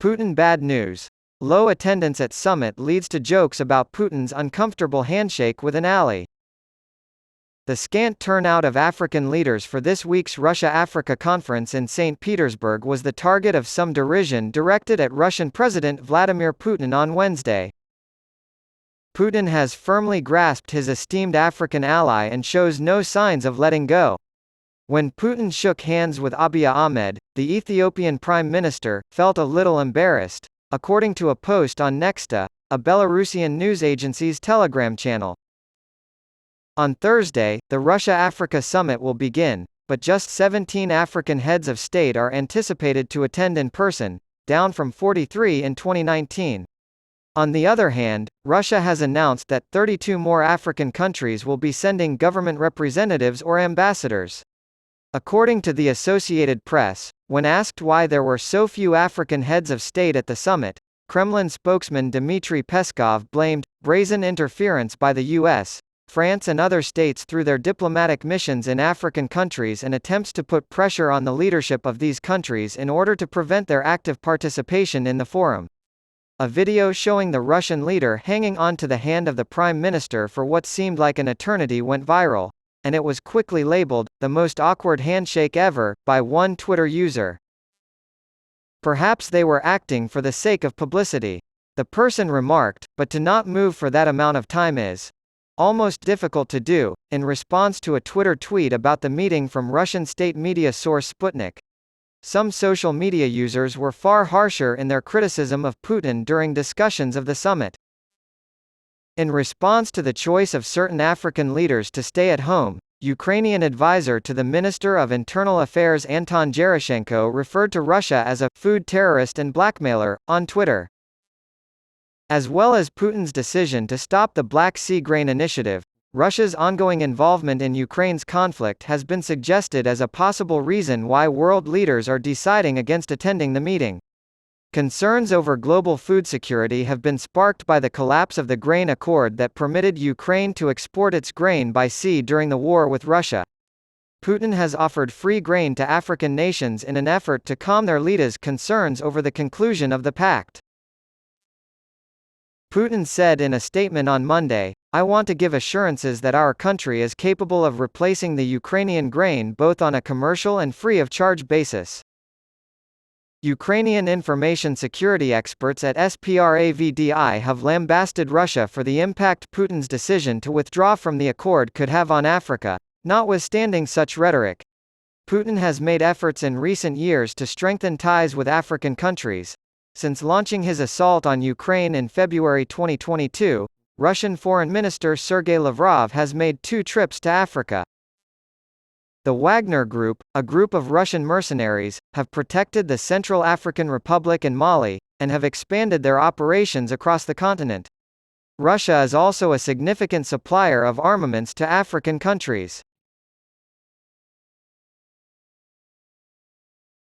Putin bad news. Low attendance at summit leads to jokes about Putin's uncomfortable handshake with an ally. The scant turnout of African leaders for this week's Russia-Africa conference in St. Petersburg was the target of some derision directed at Russian President Vladimir Putin on Wednesday. Putin has firmly grasped his esteemed African ally and shows no signs of letting go. When Putin shook hands with Abiy Ahmed, the Ethiopian prime minister felt a little embarrassed, according to a post on Nexta, a Belarusian news agency's Telegram channel. On Thursday, the Russia-Africa summit will begin, but just 17 African heads of state are anticipated to attend in person, down from 43 in 2019. On the other hand, Russia has announced that 32 more African countries will be sending government representatives or ambassadors. According to the Associated Press, when asked why there were so few African heads of state at the summit, Kremlin spokesman Dmitry Peskov blamed brazen interference by the US, France and other states through their diplomatic missions in African countries and attempts to put pressure on the leadership of these countries in order to prevent their active participation in the forum. A video showing the Russian leader hanging onto the hand of the prime minister for what seemed like an eternity went viral, and it was quickly labeled the most awkward handshake ever by one Twitter user. Perhaps they were acting for the sake of publicity, the person remarked, but to not move for that amount of time is almost difficult to do, in response to a Twitter tweet about the meeting from Russian state media source Sputnik. Some social media users were far harsher in their criticism of Putin during discussions of the summit. In response to the choice of certain African leaders to stay at home, Ukrainian advisor to the Minister of Internal Affairs Anton Gerashenko referred to Russia as a food terrorist and blackmailer on Twitter. As well as Putin's decision to stop the Black Sea Grain Initiative, Russia's ongoing involvement in Ukraine's conflict has been suggested as a possible reason why world leaders are deciding against attending the meeting. Concerns over global food security have been sparked by the collapse of the grain accord that permitted Ukraine to export its grain by sea during the war with Russia. Putin has offered free grain to African nations in an effort to calm their leaders' concerns over the conclusion of the pact. Putin said in a statement on Monday, "I want to give assurances that our country is capable of replacing the Ukrainian grain both on a commercial and free of charge basis." Ukrainian information security experts at SPRAVDI have lambasted Russia for the impact Putin's decision to withdraw from the accord could have on Africa. Notwithstanding such rhetoric, Putin has made efforts in recent years to strengthen ties with African countries. Since launching his assault on Ukraine in February 2022, Russian Foreign Minister Sergei Lavrov has made 2 trips to Africa. The Wagner Group, a group of Russian mercenaries, have protected the Central African Republic and Mali, and have expanded their operations across the continent. Russia is also a significant supplier of armaments to African countries.